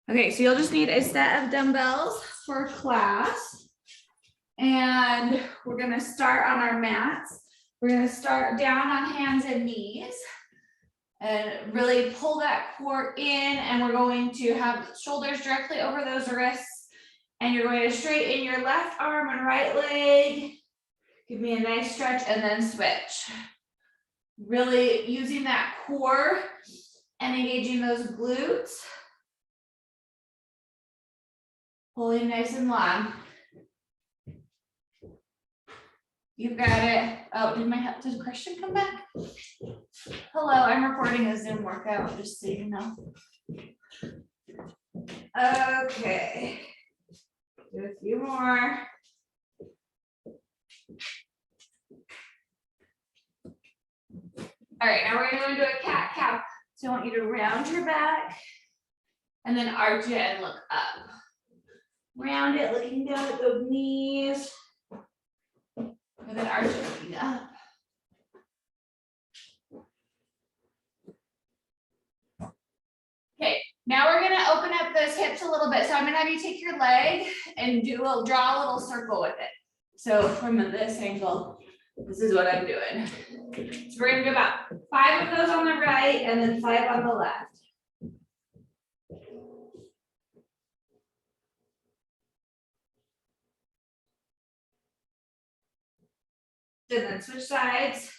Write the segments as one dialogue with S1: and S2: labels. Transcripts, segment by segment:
S1: Okay, so you'll just need a set of dumbbells for class. And we're gonna start on our mats. We're gonna start down on hands and knees and really pull that core in, and we're going to have shoulders directly over those wrists, and you're going to straighten your left arm and right leg. Give me a nice stretch and then switch. Really using that core and engaging those glutes. Pulling nice and long. You've got it. Oh, did Christian come back? Hello, I'm recording a Zoom workout, just so you know. Okay. Do a few more. All right, now we're gonna go into a cat cow. So I want you to round your back and then arch it and look up. Round it, looking down at the knees. And then arch it, looking up. Okay, now we're gonna open up those hips a little bit. So I'm gonna have you take your leg and draw a little circle with it. So from this angle, this is what I'm doing. So we're gonna do about 5 of those on the right and then 5 on the left. And then switch sides.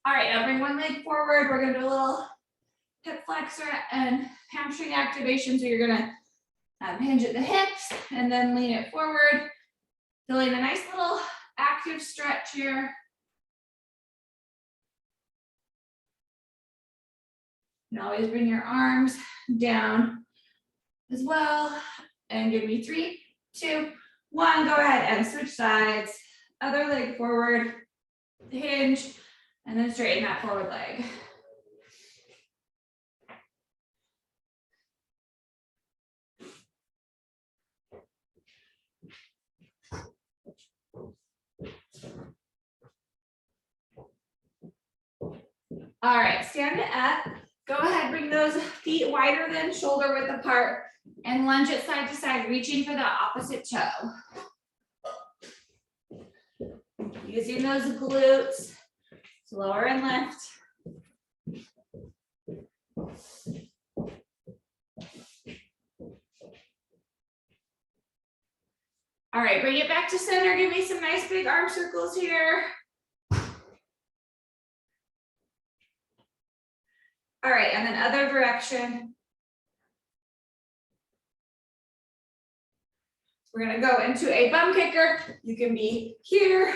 S1: All right, now bring one leg forward. We're gonna do a little hip flexor and hamstring activation. So you're gonna hinge at the hips and then lean it forward. Feeling a nice little active stretch here. You can always bring your arms down as well. And give me 3, 2, 1. Go ahead and switch sides. Other leg forward, hinge, and then straighten that forward leg. All right, stand up. Go ahead, bring those feet wider than shoulder width apart and lunge it side to side, reaching for the opposite toe. Using those glutes, lower and lift. All right, bring it back to center. Give me some nice big arm circles here. All right, and then other direction. We're gonna go into a bum kicker. You can be here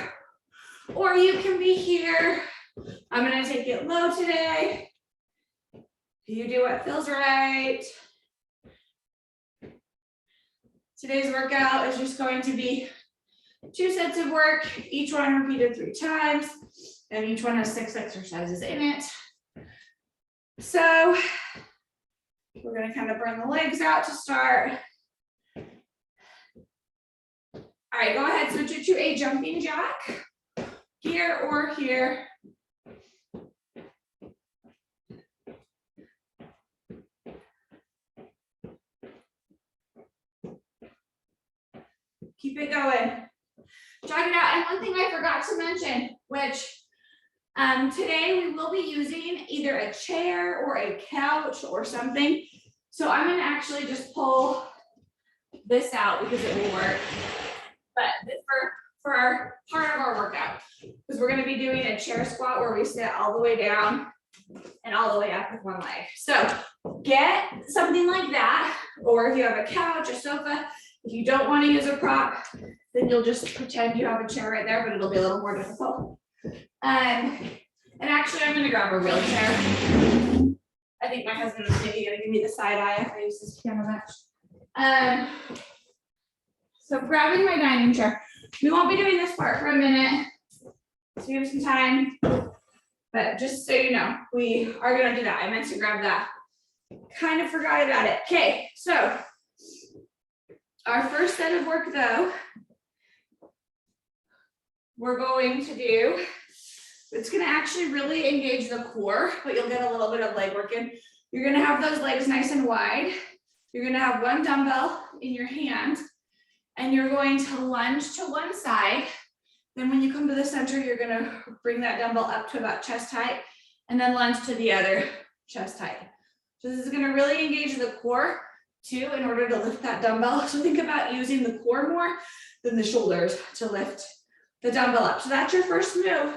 S1: or you can be here. I'm gonna take it low today. You do what feels right. Today's workout is just going to be 2 sets of work, each one repeated 3 times, and each one has 6 exercises in it. So we're gonna kind of burn the legs out to start. All right, go ahead, switch it to a jumping jack, here or here. Keep it going. Jog it out. And one thing I forgot to mention, which today we will be using either a chair or a couch or something. So I'm going to actually just pull this out because it will work. But for our part of our workout, because we're going to be doing a chair squat where we sit all the way down and all the way up with one leg. So get something like that, or if you have a couch, a sofa. If you don't want to use a prop, then you'll just pretend you have a chair right there, but it'll be a little more difficult. And actually, I'm going to grab a real chair. I think my husband is maybe going to give me the side eye if I use this piano bench. So grabbing my dining chair. We won't be doing this part for a minute, so you have some time. But just so you know, we are going to do that. I meant to grab that. Kind of forgot about it. Okay, so our first set of work though we're going to do, it's gonna actually really engage the core, but you'll get a little bit of leg work in. You're gonna have those legs nice and wide. You're gonna have one dumbbell in your hand, and you're going to lunge to one side. Then when you come to the center, you're gonna bring that dumbbell up to about chest height, and then lunge to the other chest height. So this is gonna really engage the core too in order to lift that dumbbell. So think about using the core more than the shoulders to lift the dumbbell up. So that's your first move,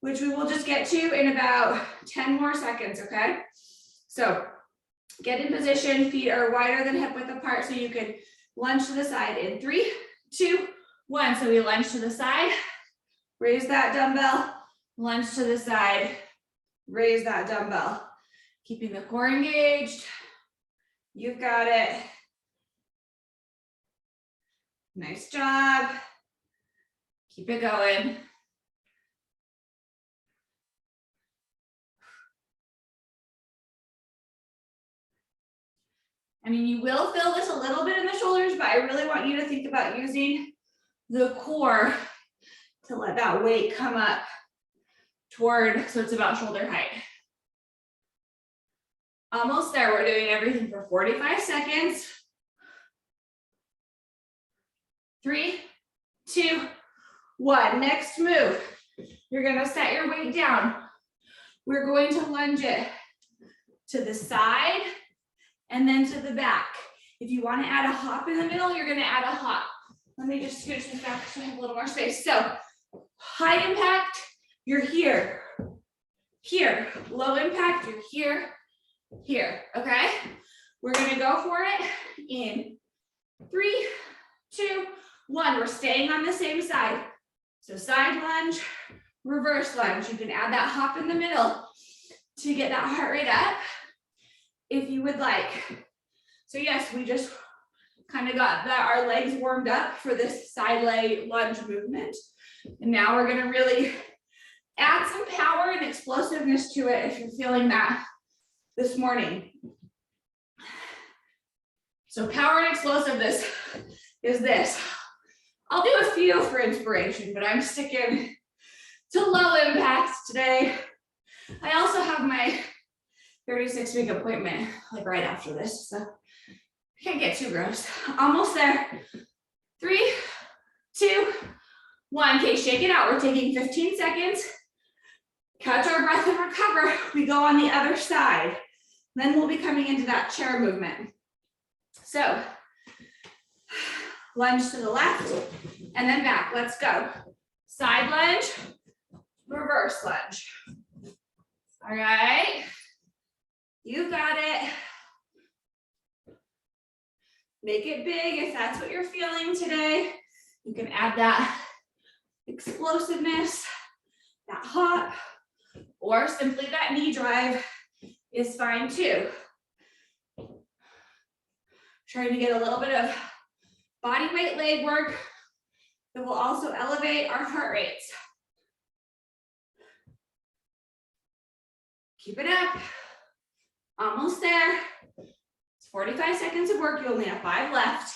S1: which we will just get to in about 10 more seconds, okay? So get in position, feet are wider than hip width apart so you can lunge to the side in 3, 2, 1. So we lunge to the side, raise that dumbbell, lunge to the side, raise that dumbbell. Keeping the core engaged. You've got it. Nice job. Keep it going. I mean, you will feel this a little bit in the shoulders, but I really want you to think about using the core to let that weight come up toward, so it's about shoulder height. Almost there. We're doing everything for 45 seconds. 3, 2, 1. Next move. You're going to set your weight down. We're going to lunge it to the side and then to the back. If you want to add a hop in the middle, you're going to add a hop. Let me just scooch this back so I have a little more space. So high impact, you're here. Here. Low impact, you're here. Here, okay? We're gonna go for it in 3, 2, 1. We're staying on the same side. So side lunge, reverse lunge. You can add that hop in the middle to get that heart rate up if you would like. So yes, we just kind of got our legs warmed up for this side leg lunge movement. And now we're gonna really add some power and explosiveness to it if you're feeling that this morning. So power and explosiveness is this. I'll do a few for inspiration, but I'm sticking to low impacts today. I also have my 36-week appointment like right after this, so I can't get too gross. Almost there. 3, 2, 1. Okay, shake it out. We're taking 15 seconds. Catch our breath and recover. We go on the other side. Then we'll be coming into that chair movement. So lunge to the left and then back. Let's go. Side lunge, reverse lunge. All right. You got it. Make it big if that's what you're feeling today. You can add that explosiveness, that hop, or simply that knee drive is fine too. Trying to get a little bit of body weight leg work that will also elevate our heart rates. Keep it up. Almost there. It's 45 seconds of work. You only have 5 left.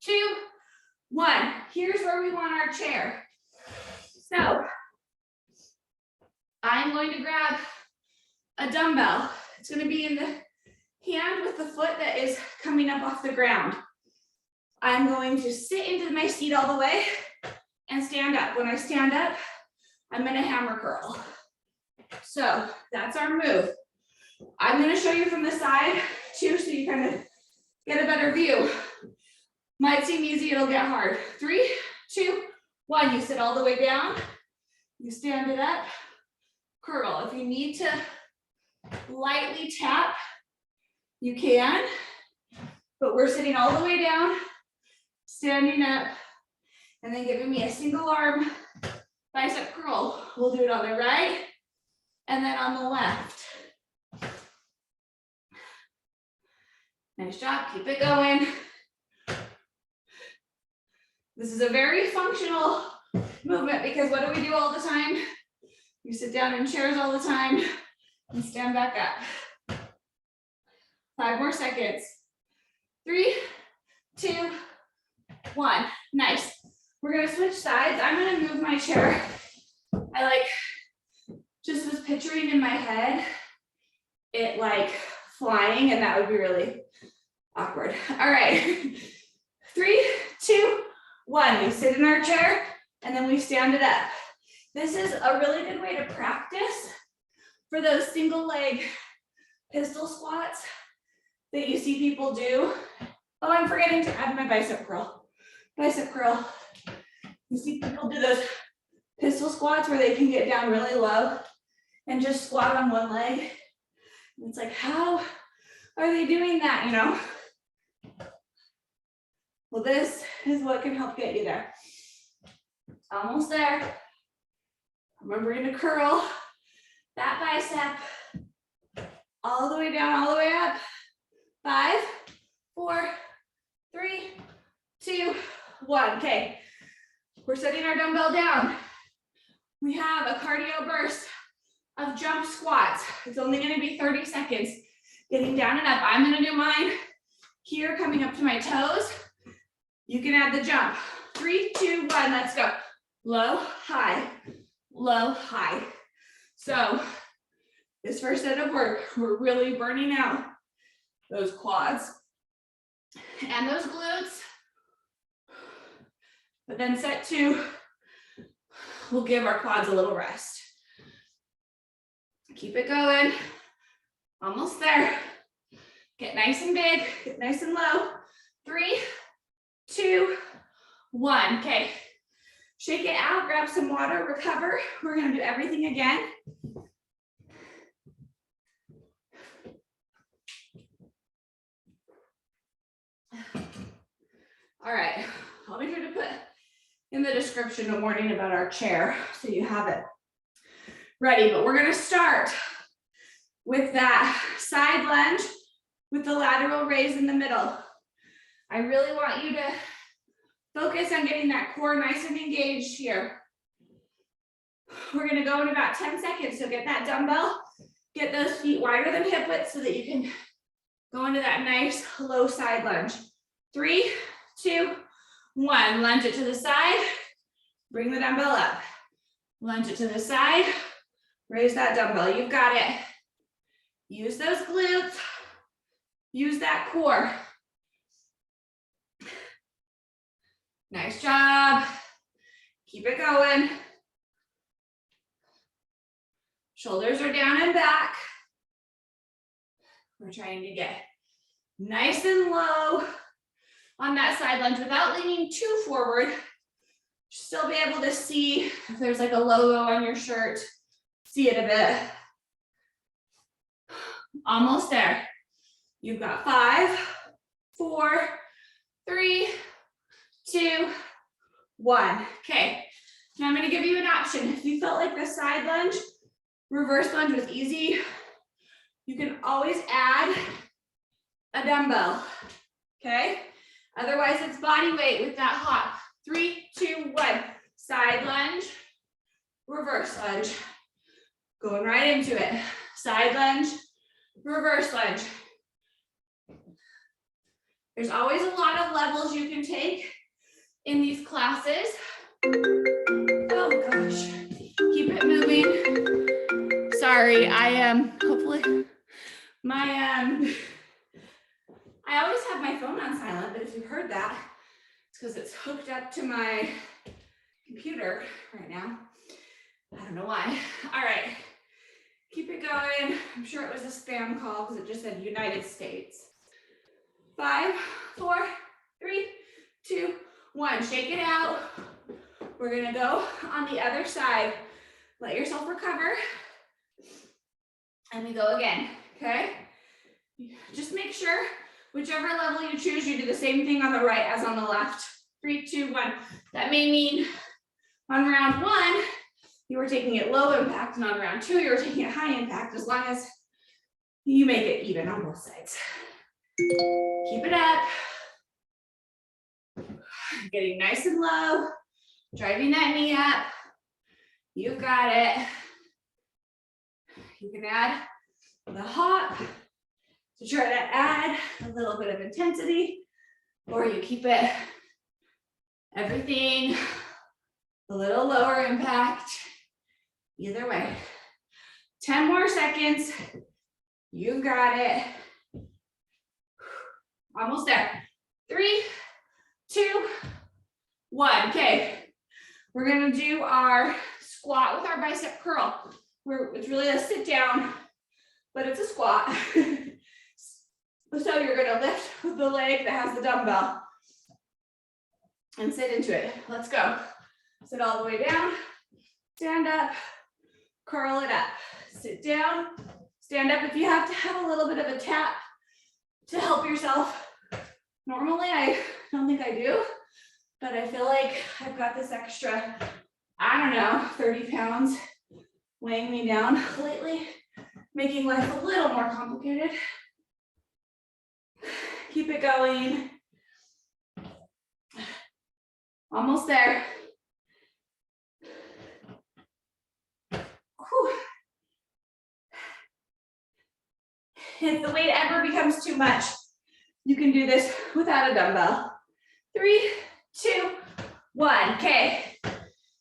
S1: 2, 1. Here's where we want our chair. So I'm going to grab a dumbbell. It's going to be in the hand with the foot that is coming up off the ground. I'm going to sit into my seat all the way and stand up. When I stand up, I'm going to hammer curl. So that's our move. I'm going to show you from the side too, so you kind of get a better view. Might seem easy, it'll get hard. 3, 2, 1. You sit all the way down. You stand it up. Curl. If you need to lightly tap, you can, but we're sitting all the way down, standing up, and then giving me a single arm bicep curl. We'll do it on the right and then on the left. Nice job, keep it going. This is a very functional movement because what do we do all the time? You sit down in chairs all the time and stand back up. 5 more seconds. 3, 2, 1. Nice. We're gonna switch sides. I'm gonna move my chair. I like just was picturing in my head it like flying, and that would be really awkward. All right, 3, 2, 1. We sit in our chair and then we stand it up. This is a really good way to practice for those single leg pistol squats that you see people do. Oh, I'm forgetting to add my bicep curl. Bicep curl. You see people do those pistol squats where they can get down really low and just squat on one leg. And it's like, how are they doing that, you know? Well, this is what can help get you there. Almost there. Remember, we're gonna curl that bicep all the way down, all the way up. 5, 4, 3, 2, 1. Okay, we're setting our dumbbell down. We have a cardio burst of jump squats. It's only gonna be 30 seconds. Getting down and up. I'm gonna do mine here, coming up to my toes. You can add the jump. 3, 2, 1, let's go. Low, high, low, high. So this first set of work, we're really burning out those quads and those glutes. But then set 2, we'll give our quads a little rest. Keep it going. Almost there. Get nice and big, get nice and low. 3, 2, 1. Okay. Shake it out, grab some water, recover. We're gonna do everything again. All right, I'll be sure to put in the description a warning about our chair so you have it ready, but we're gonna start with that side lunge with the lateral raise in the middle. I really want you to focus on getting that core nice and engaged here. We're gonna go in about 10 seconds, so get that dumbbell, get those feet wider than hip width so that you can go into that nice low side lunge. 3, 2, 1, lunge it to the side, bring the dumbbell up. Lunge it to the side, raise that dumbbell, you've got it. Use those glutes, use that core. Nice job. Keep it going. Shoulders are down and back. We're trying to get nice and low on that side lunge without leaning too forward. Still be able to see if there's like a logo on your shirt. See it a bit. Almost there. You've got 5, 4, 3, 2, 1. Okay, now I'm gonna give you an option. If you felt like the side lunge, reverse lunge was easy, you can always add a dumbbell, okay? Otherwise, it's body weight with that hop. 3, 2, 1. Side lunge, reverse lunge. Going right into it. Side lunge, reverse lunge. There's always a lot of levels you can take in these classes. Oh gosh, keep it moving. Sorry, I am hopefully my I always have my phone on silent, but if you heard that, it's because it's hooked up to my computer right now. I don't know why. All right, keep it going. I'm sure it was a spam call because it just said United States. 5, 4, 3, 2, 1. Shake it out. We're gonna go on the other side. Let yourself recover. And we go again, okay? Just make sure whichever level you choose, you do the same thing on the right as on the left. 3, 2, 1. That may mean on round 1, you were taking it low impact, and on round 2, you were taking it high impact, as long as you make it even on both sides. Keep it up. Getting nice and low, driving that knee up. You've got it. You can add the hop to try to add a little bit of intensity, or you keep it everything a little lower impact. Either way. 10 more seconds. You got it. Almost there. 3, 2, 1. Okay. We're gonna do our squat with our bicep curl. It's really a sit down, but it's a squat. So you're gonna lift the leg that has the dumbbell and sit into it. Let's go. Sit all the way down, stand up, curl it up, sit down, stand up. If you have to have a little bit of a tap to help yourself, normally I don't think I do, but I feel like I've got this extra, I don't know, 30 pounds weighing me down lately, making life a little more complicated. Keep it going. Almost there. Whew. If the weight ever becomes too much, you can do this without a dumbbell. 3, 2, 1. Okay.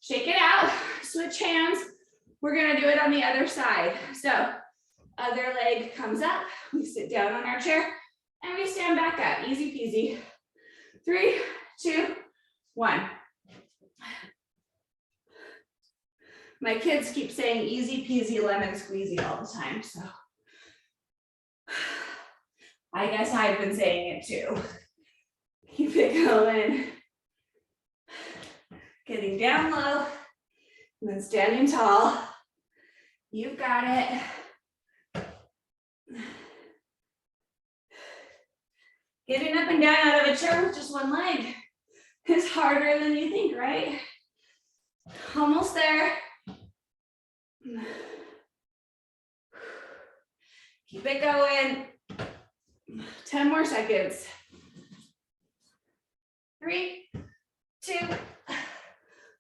S1: Shake it out. Switch hands. We're gonna do it on the other side. So other leg comes up. We sit down on our chair and we stand back up. Easy peasy. 3, 2, 1. My kids keep saying easy peasy lemon squeezy all the time, so I guess I've been saying it too. Keep it going. Getting down low and then standing tall. You've got it. Getting up and down out of a chair with just one leg is harder than you think, right? Almost there. Keep it going. 10 more seconds. 3, 2,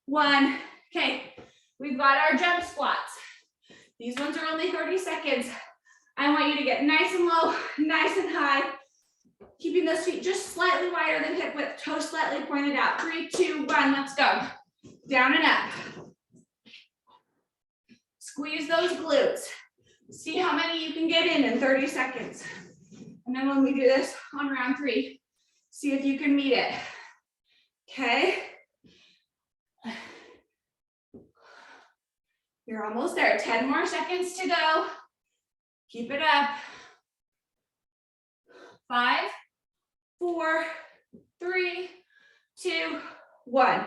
S1: 1. Okay, we've got our jump squats. These ones are only 30 seconds. I want you to get nice and low, nice and high, keeping those feet just slightly wider than hip width, toes slightly pointed out. 3, 2, 1, let's go. Down and up. Squeeze those glutes. See how many you can get in 30 seconds. And then when we do this on round 3, see if you can meet it. Okay. You're almost there. 10 more seconds to go. Keep it up. 5, 4, 3, 2, 1.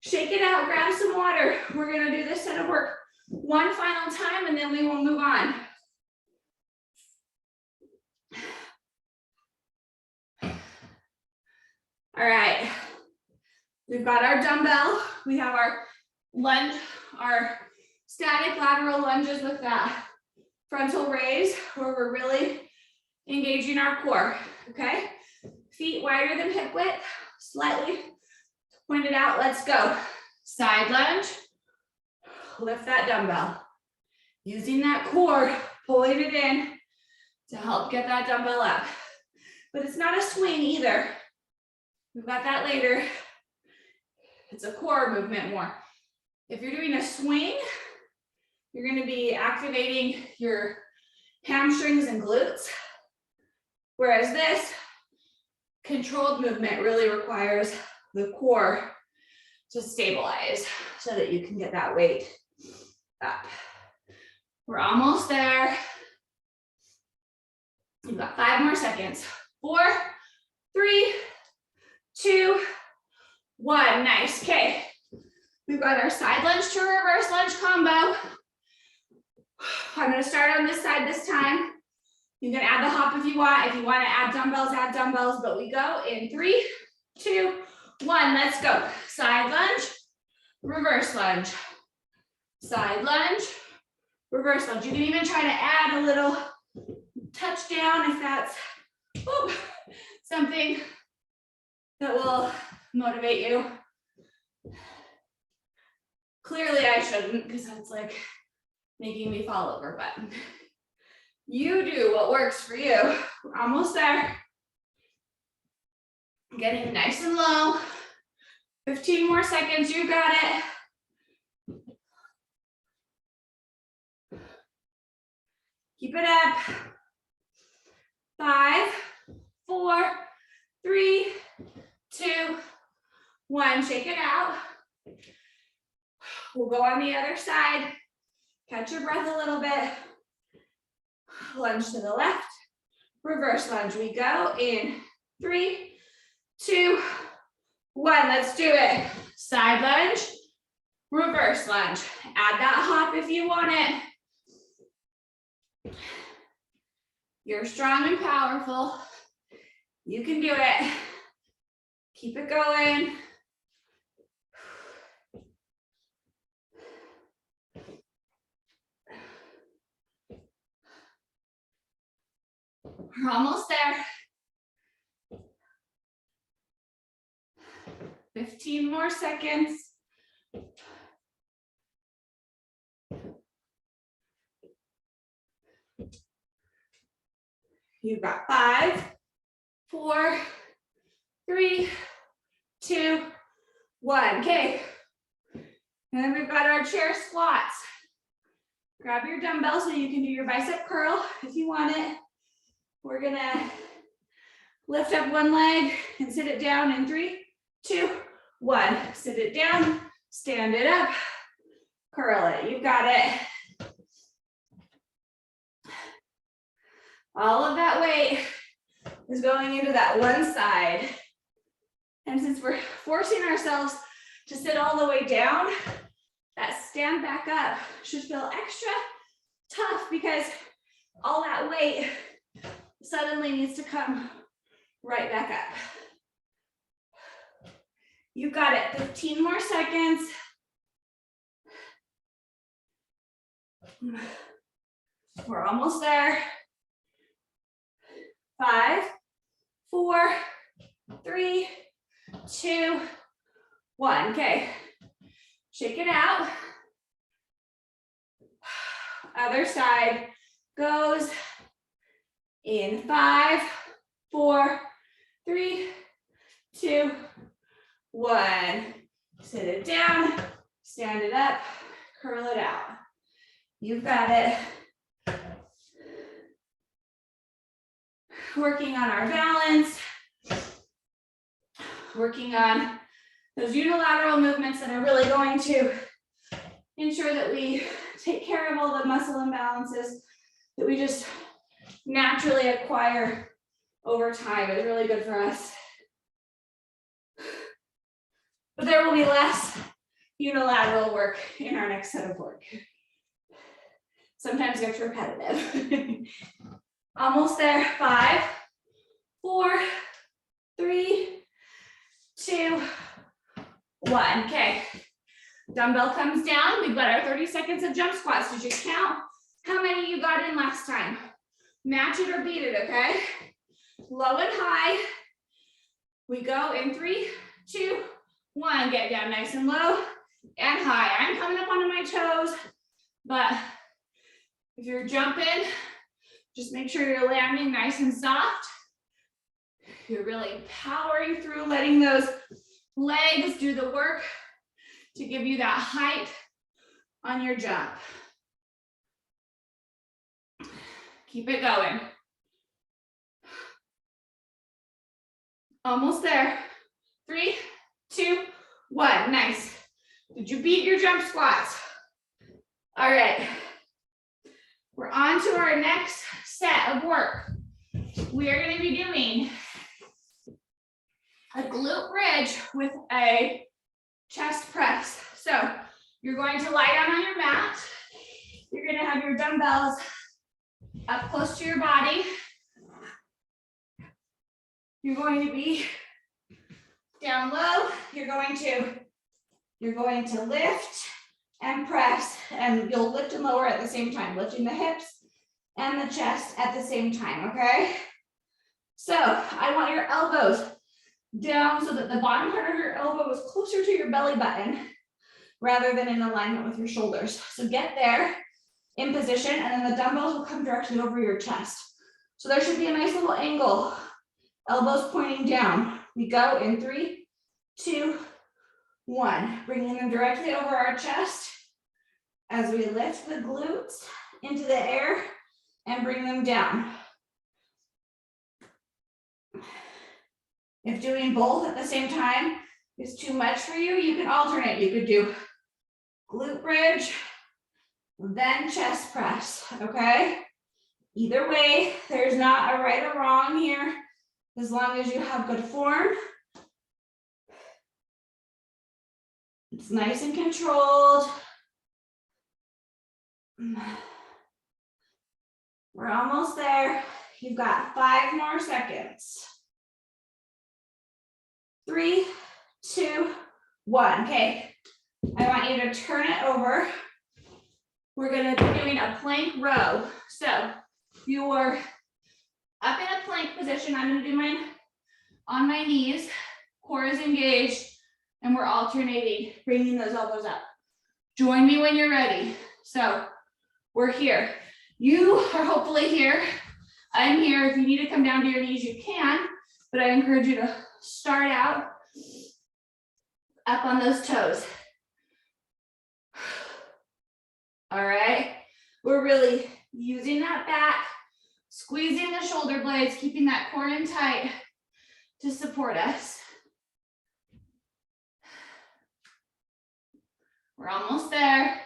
S1: Shake it out, grab some water. We're gonna do this set of work one final time and then we will move on. All right, we've got our dumbbell. We have our lunge, our static lateral lunges with that frontal raise where we're really engaging our core, okay? Feet wider than hip width, slightly pointed out, let's go. Side lunge, lift that dumbbell. Using that core, pulling it in to help get that dumbbell up. But it's not a swing either. We've got that later. It's a core movement more. If you're doing a swing, you're going to be activating your hamstrings and glutes. Whereas this controlled movement really requires the core to stabilize so that you can get that weight up. We're almost there. You've got 5 more seconds. 4, 3, 2, 1. Nice. Okay. We've got our side lunge to reverse lunge combo. I'm going to start on this side this time. You can add the hop if you want. If you want to add dumbbells, but we go in 3, 2, 1. Let's go. Side lunge, reverse lunge. Side lunge, reverse lunge. You can even try to add a little touchdown if that's something that will motivate you. Clearly I shouldn't because that's like making me fall over, but you do what works for you. We're almost there. Getting nice and low. 15 more seconds, you got it. Keep it up. 5, 4, 3, 2, 1. Shake it out. We'll go on the other side. Catch your breath a little bit. Lunge to the left. Reverse lunge. We go in 3, 2, 1. Let's do it. Side lunge. Reverse lunge. Add that hop if you want it. You're strong and powerful. You can do it. Keep it going. We're almost there. 15 more seconds. You've got 5, 4, 3, 2, 1. Okay. And then we've got our chair squats. Grab your dumbbell so you can do your bicep curl if you want it. We're gonna lift up one leg and sit it down in 3, 2, 1. Sit it down, stand it up, curl it. You've got it. All of that weight is going into that one side. And since we're forcing ourselves to sit all the way down, that stand back up should feel extra tough because all that weight suddenly needs to come right back up. You got it. 15 more seconds. We're almost there. 5, 4, 3, 2, 1. Okay. Shake it out. Other side goes in 5, 4, 3, 2, 1. Sit it down, stand it up, curl it out. You've got it. Working on our balance, working on those unilateral movements that are really going to ensure that we take care of all the muscle imbalances that we just naturally acquire over time. It's really good for us. But there will be less unilateral work in our next set of work. Sometimes gets repetitive. Almost there. 5, 4, 3, 2, 1. Okay. Dumbbell comes down. We've got our 30 seconds of jump squats. Did you count how many you got in last time? Match it or beat it, okay? Low and high. We go in 3, 2, 1. Get down nice and low and high. I'm coming up onto my toes, but if you're jumping, just make sure you're landing nice and soft. You're really powering through, letting those legs do the work to give you that height on your jump. Keep it going. Almost there. 3, 2, 1. Nice. Did you beat your jump squats? All right. We're on to our next set of work. We are going to be doing a glute bridge with a chest press. So you're going to lie down on your mat. You're going to have your dumbbells up close to your body. You're going to be down low. You're going to lift and press, and you'll lift and lower at the same time, lifting the hips and the chest at the same time, okay? So I want your elbows down so that the bottom part of your elbow is closer to your belly button rather than in alignment with your shoulders. So get there in position, and then the dumbbells will come directly over your chest. So there should be a nice little angle, elbows pointing down. We go in 3, 2, 1. Bringing them directly over our chest as we lift the glutes into the air and bring them down. If doing both at the same time is too much for you, you can alternate. You could do glute bridge, then chest press, okay? Either way, there's not a right or wrong here, as long as you have good form. It's nice and controlled. We're almost there. You've got 5 more seconds. 3, 2, 1. Okay, I want you to turn it over. We're going to be doing a plank row. So you're up in a plank position. I'm going to do mine on my knees. Core is engaged, and we're alternating, bringing those elbows up. Join me when you're ready. So we're here. You are hopefully here. I'm here. If you need to come down to your knees, you can, but I encourage you to start out up on those toes. All right. We're really using that back, squeezing the shoulder blades, keeping that core in tight to support us. We're almost there.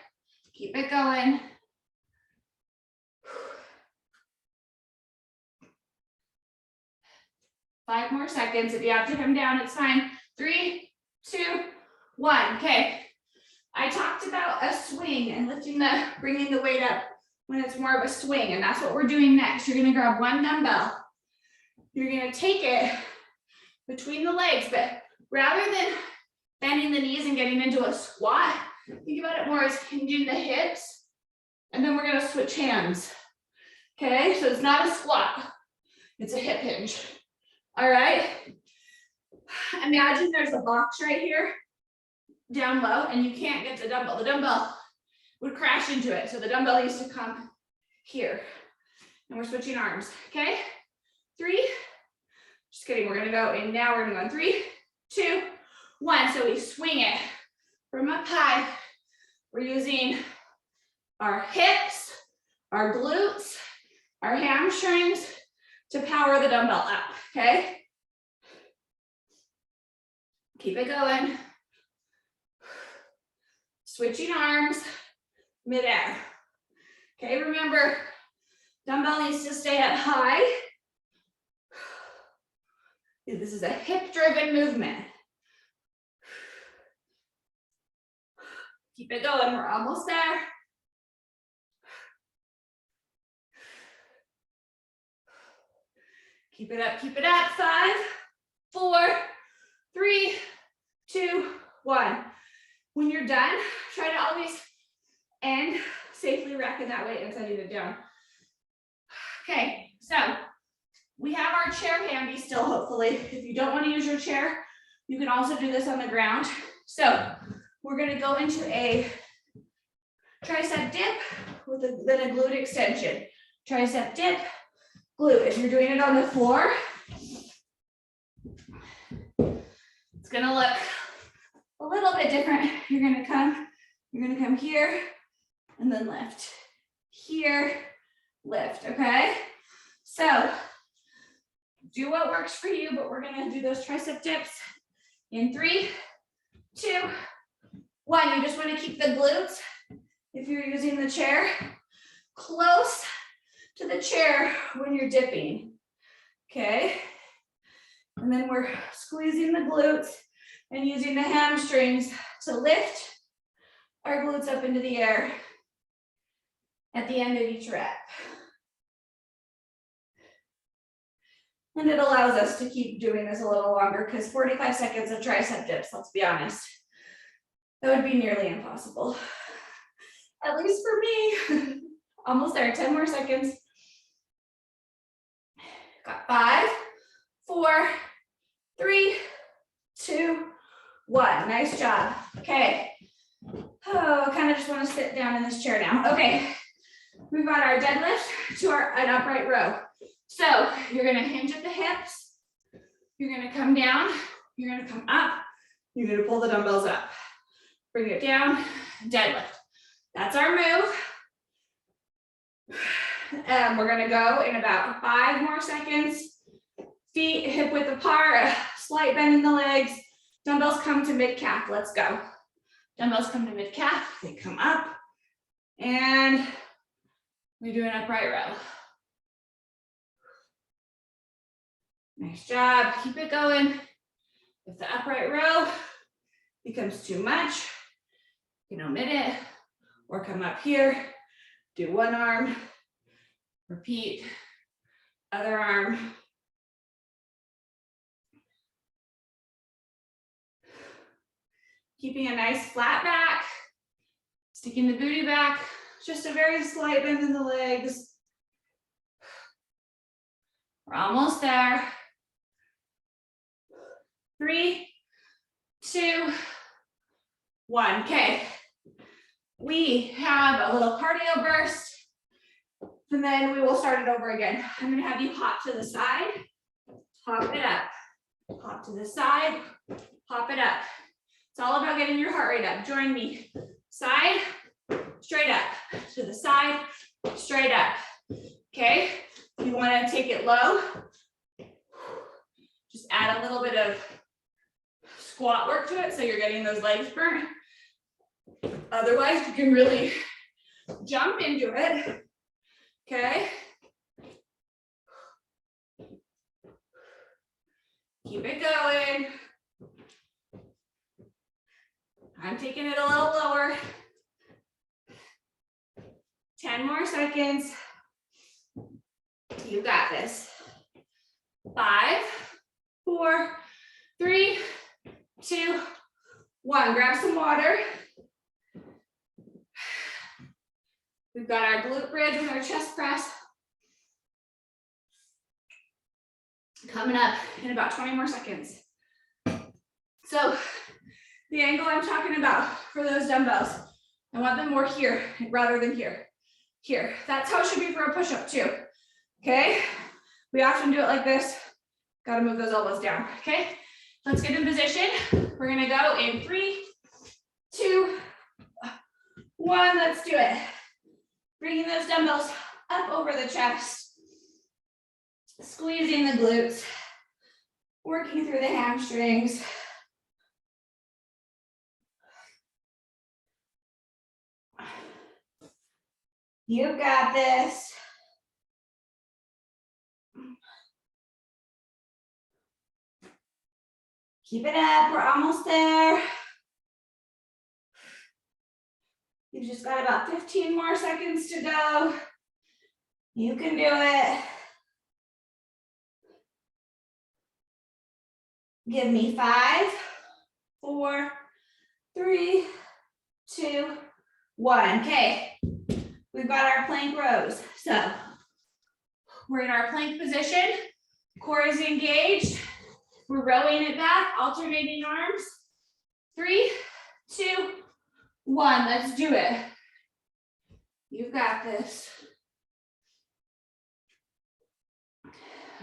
S1: Keep it going. Five more seconds. If you have to come down, it's fine. 3, 2, 1. Okay. I talked about a swing and bringing the weight up when it's more of a swing, and that's what we're doing next. You're going to grab one dumbbell. You're going to take it between the legs, but rather than bending the knees and getting into a squat, think about it more as hinging the hips, and then we're going to switch hands. Okay, so it's not a squat, it's a hip hinge. All right, imagine there's a box right here down low, and you can't get the dumbbell. The dumbbell would crash into it, so the dumbbell needs to come here, and we're switching arms. Okay, 3, just kidding, we're going to go in now. We're going to go in 3, 2, 1. So we swing it from up high. We're using our hips, our glutes, our hamstrings to power the dumbbell up, okay? Keep it going. Switching arms, midair. Okay, remember, dumbbell needs to stay up high. This is a hip-driven movement. Keep it going, we're almost there. Keep it up. 5, 4, 3, 2, 1. When you're done, try to always end safely racking that weight and setting it down. Okay, so we have our chair handy still, hopefully. If you don't want to use your chair, you can also do this on the ground. So we're going to go into a tricep dip with then a glute extension. Tricep dip, glute. If you're doing it on the floor, it's going to look a little bit different. You're going to come here and then lift. Here, lift, okay? So do what works for you, but we're going to do those tricep dips in 3, 2, 1. You just want to keep the glutes, if you're using the chair, close to the chair when you're dipping, okay? And then we're squeezing the glutes and using the hamstrings to lift our glutes up into the air at the end of each rep. And it allows us to keep doing this a little longer because 45 seconds of tricep dips, let's be honest, that would be nearly impossible. At least for me. Almost there, 10 more seconds. Got 5, 4, 3, 2, 1. Nice job. Okay. Oh, I kind of just want to sit down in this chair now. Okay. We've got our deadlift to an upright row. So you're going to hinge at the hips. You're going to come down. You're going to come up. You're gonna pull the dumbbells up. Bring it down, deadlift. That's our move. We're gonna go in about 5 more seconds. Feet hip width apart, slight bend in the legs. Dumbbells come to mid calf, let's go. Dumbbells come to mid calf, they come up, and we do an upright row. Nice job, keep it going. If the upright row becomes too much, you can omit it, or come up here, do one arm, repeat, other arm. Keeping a nice flat back, sticking the booty back, just a very slight bend in the legs. We're almost there. 3, 2, 1. Okay. We have a little cardio burst, and then we will start it over again. I'm going to have you hop to the side, hop it up, hop to the side, hop it up. It's all about getting your heart rate up. Join me. Side, straight up, to the side, straight up. Okay. If you want to take it low, just add a little bit of squat work to it so you're getting those legs burnt. Otherwise, you can really jump into it. Okay. Keep it going. I'm taking it a little lower. 10 more seconds. You got this. 5, 4, 3, 2, 1. Grab some water. We've got our glute bridge with our chest press. Coming up in about 20 more seconds. So the angle I'm talking about for those dumbbells, I want them more here rather than here. Here. That's how it should be for a push-up too. Okay? We often do it like this. Got to move those elbows down. Okay? Let's get in position. We're going to go in 3, 2, 1. Let's do it. Bringing those dumbbells up over the chest. Squeezing the glutes. Working through the hamstrings. You got this. Keep it up, we're almost there. You've just got about 15 more seconds to go. You can do it. Give me 5, 4, 3, 2, 1. Okay. We've got our plank rows. So we're in our plank position. Core is engaged. We're rowing it back, alternating arms. 3, 2, 1. Let's do it. You've got this.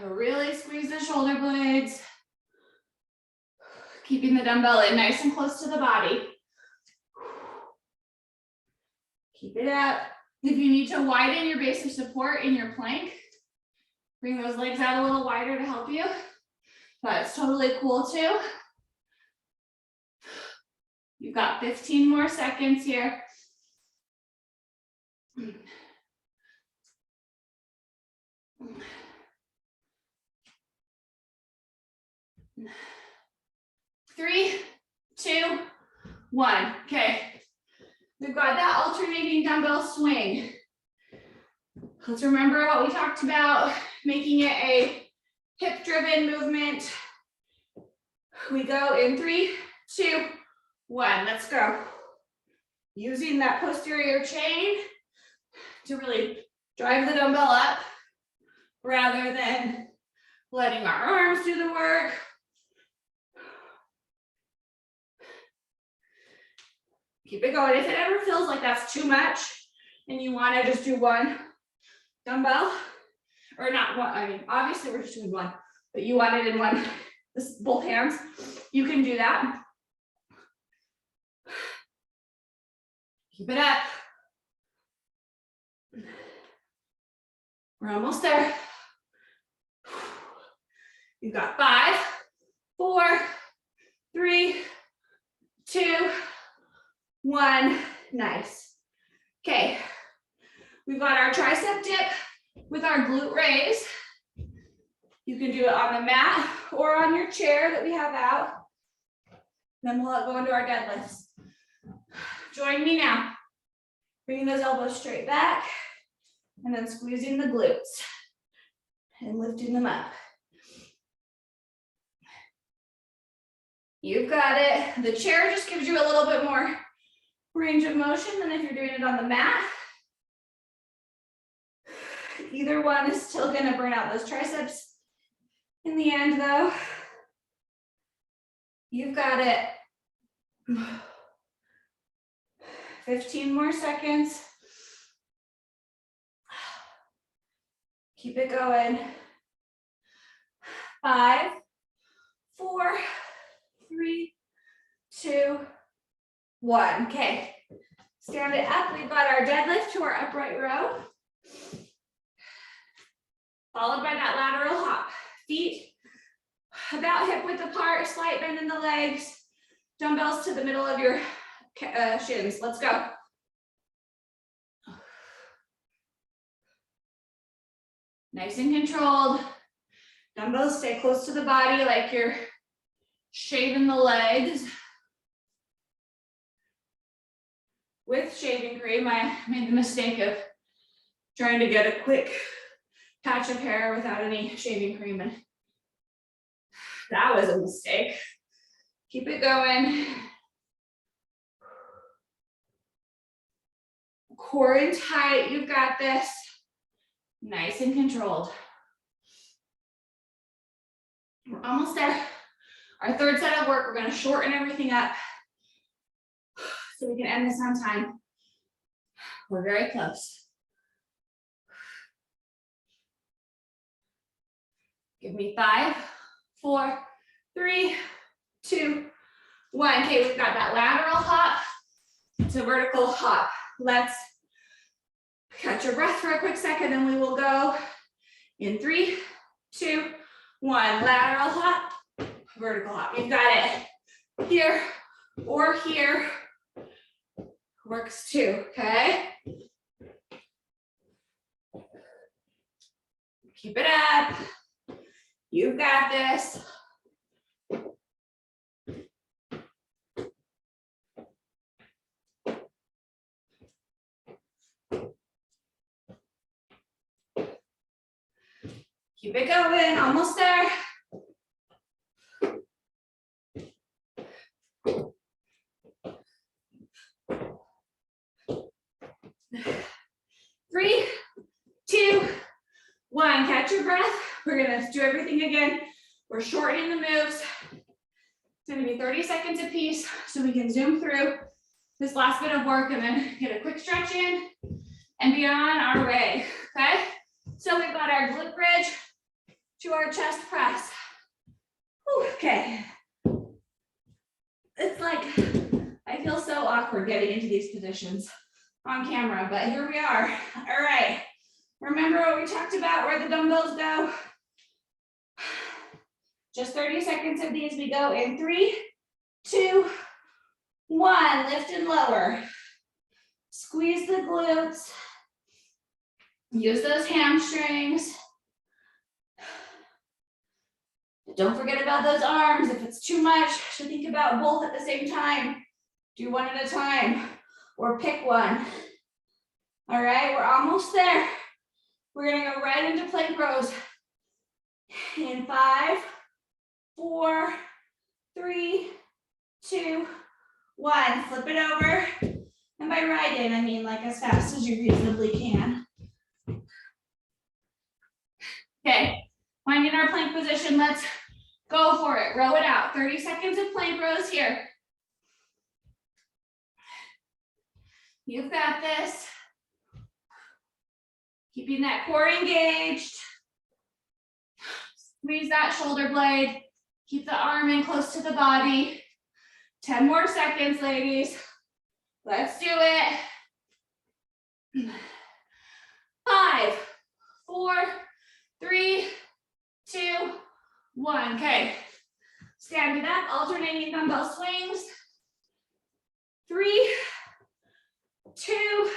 S1: Really squeeze the shoulder blades. Keeping the dumbbell in nice and close to the body. Keep it up. If you need to widen your base of support in your plank, bring those legs out a little wider to help you. That's totally cool too. You've got 15 more seconds here. 3, 2, 1. Okay. We've got that alternating dumbbell swing. Let's remember what we talked about, making it a hip-driven movement. We go in 3, 2, 1. Let's go. Using that posterior chain to really drive the dumbbell up rather than letting our arms do the work. Keep it going. If it ever feels like that's too much and you want to just do one dumbbell, or not one, I mean, obviously we're just doing one, but you want it in one, both hands, you can do that. Keep it up. We're almost there. You've got 5, 4, 3, 2, 1. Nice. Okay. We've got our tricep dip with our glute raise. You can do it on the mat or on your chair that we have out. Then we'll go into our deadlifts. Join me now. Bringing those elbows straight back and then squeezing the glutes and lifting them up. You've got it. The chair just gives you a little bit more range of motion than if you're doing it on the mat. Either one is still going to burn out those triceps in the end, though. You've got it. 15 more seconds. Keep it going. 5, 4, 3, 2, 1. Okay. Stand it up. We've got our deadlift to our upright row. Followed by that lateral hop. Feet about hip width apart, slight bend in the legs. Dumbbells to the middle of your shins. Let's go. Nice and controlled. Dumbbells stay close to the body like you're shaving the legs. With shaving cream, I made the mistake of trying to get a quick patch of hair without any shaving cream, and that was a mistake. Keep it going. Core in tight, you've got this. Nice and controlled. We're almost there. Our third set of work, we're going to shorten everything up so we can end this on time. We're very close. Give me 5, 4, 3, 2, 1. Okay, we've got that lateral hop to vertical hop. Let's catch your breath for a quick second and we will go in 3, 2, 1. Lateral hop, vertical hop. You've got it here or here. Works too, okay? Keep it up. You've got this. Keep it going, almost there. 3, 2, 1. Catch your breath. We're gonna do everything again. We're shortening the moves. It's gonna be 30 seconds a piece so we can zoom through this last bit of work and then get a quick stretch in and be on our way, okay? So we've got our glute bridge to our chest press. Whew, okay. It's like, I feel so awkward getting into these positions on camera, but here we are. All right. Remember what we talked about, where the dumbbells go? Just 30 seconds of these. We go in 3, 2, 1. Lift and lower. Squeeze the glutes. Use those hamstrings. Don't forget about those arms. If it's too much to think about both at the same time, do one at a time or pick one. All right, we're almost there. We're gonna go right into plank rows. In 5, 4, 3, 2, 1. Flip it over. And by right in, I mean like as fast as you reasonably can. Okay, finding our plank position. Let's go for it. Row it out. 30 seconds of plank rows here. You've got this. Keeping that core engaged. Squeeze that shoulder blade. Keep the arm in close to the body. 10 more seconds, ladies. Let's do it. 5, 4, 3, 2, 1. Okay. Stand it up, alternating dumbbell swings. 3, 2,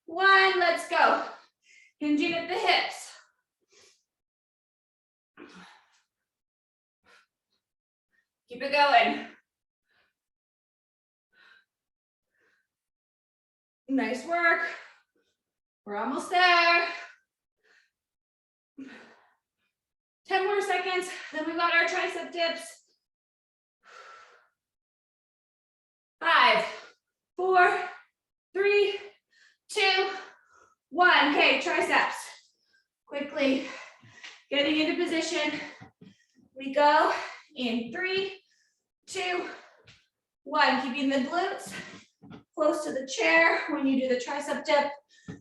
S1: 1. Let's go. Hinging at the hips. Keep it going. Nice work. We're almost there. 10 more seconds, then we've got our tricep dips. 5, 4, 3, 2, 1. Okay, triceps. Quickly getting into position. We go in 3, 2, 1. Keeping the glutes close to the chair when you do the tricep dip,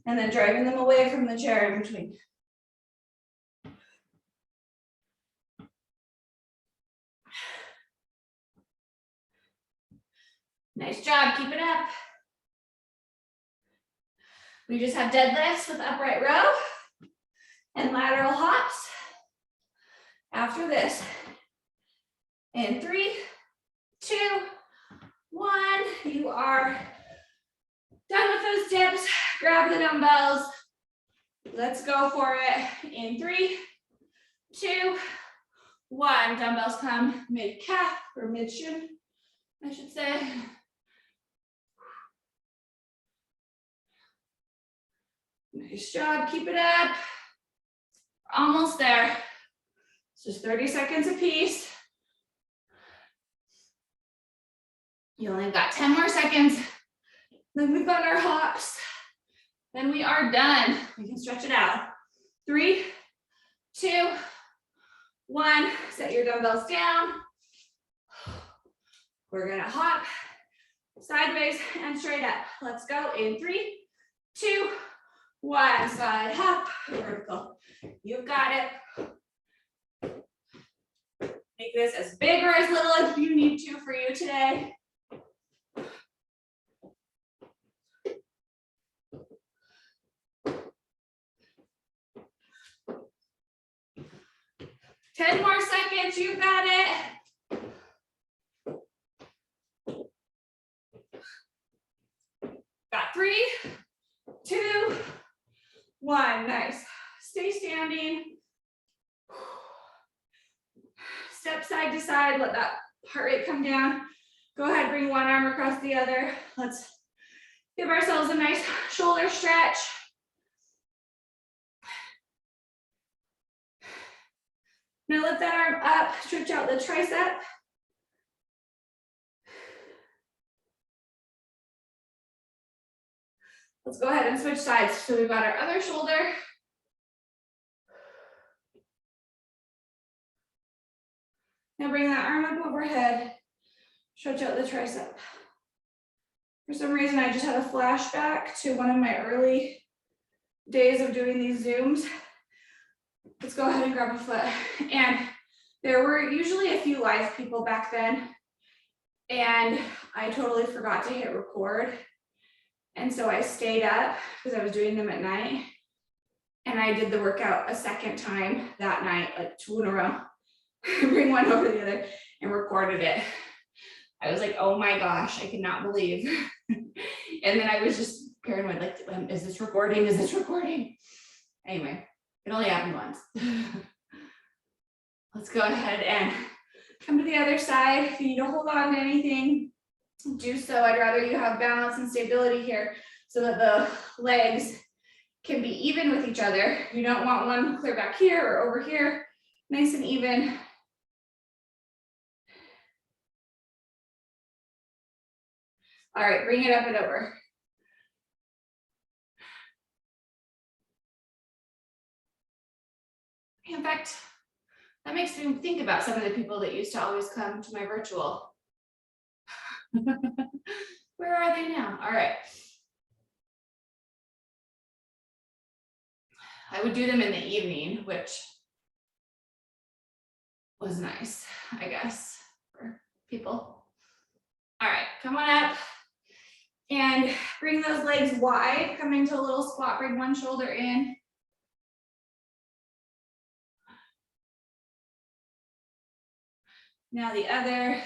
S1: and then driving them away from the chair in between. Nice job, keep it up. We just have deadlifts with upright row and lateral hops. After this, in 3, 2, 1, you are done with those dips. Grab the dumbbells. Let's go for it. In 3, 2, 1. Dumbbells come mid-calf or mid-shin, I should say. Nice job, keep it up. Almost there. It's just 30 seconds apiece. You only got 10 more seconds. Then we've got our hops. Then we are done. We can stretch it out. 3, 2, 1. Set your dumbbells down. We're gonna hop sideways and straight up. Let's go in 3, 2, 1. Side hop, vertical. You've got it. Make this as big or as little as you need to for you today. Ten more seconds, you got it. Got 3, 2, 1. Nice. Stay standing. Step side to side, let that heart rate come down. Go ahead, bring one arm across the other. Let's give ourselves a nice shoulder stretch. Now lift that arm up, stretch out the tricep. Let's go ahead and switch sides. So we've got our other shoulder. Now bring that arm up overhead, stretch out the tricep. For some reason, I just had a flashback to one of my early days of doing these Zooms. Let's go ahead and grab a foot. And there were usually a few live people back then, and I totally forgot to hit record. And so I stayed up because I was doing them at night, and I did the workout a second time that night, like 2 in a row. Bring one over the other and recorded it. I was like, oh my gosh, I cannot believe. And then I was just paranoid, like, is this recording? Is this recording? Anyway, it only happened once. Let's go ahead and come to the other side. If you need to hold on to anything, do so. I'd rather you have balance and stability here so that the legs can be even with each other. You don't want one clear back here or over here. Nice and even. All right, bring it up and over. In fact, that makes me think about some of the people that used to always come to my virtual. Where are they now? All right. I would do them in the evening, which was nice, I guess, for people. All right, come on up. And bring those legs wide, come into a little squat, bring one shoulder in. Now the other.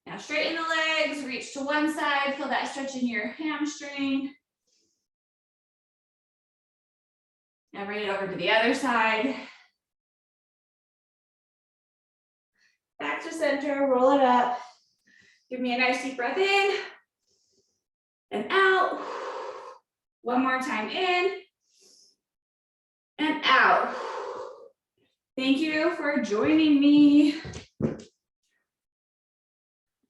S1: Now straighten the legs, reach to one side, feel that stretch in your hamstring. Now bring it over to the other side. Back to center, roll it up. Give me a nice deep breath in and out. One more time in and out. Thank you for joining me.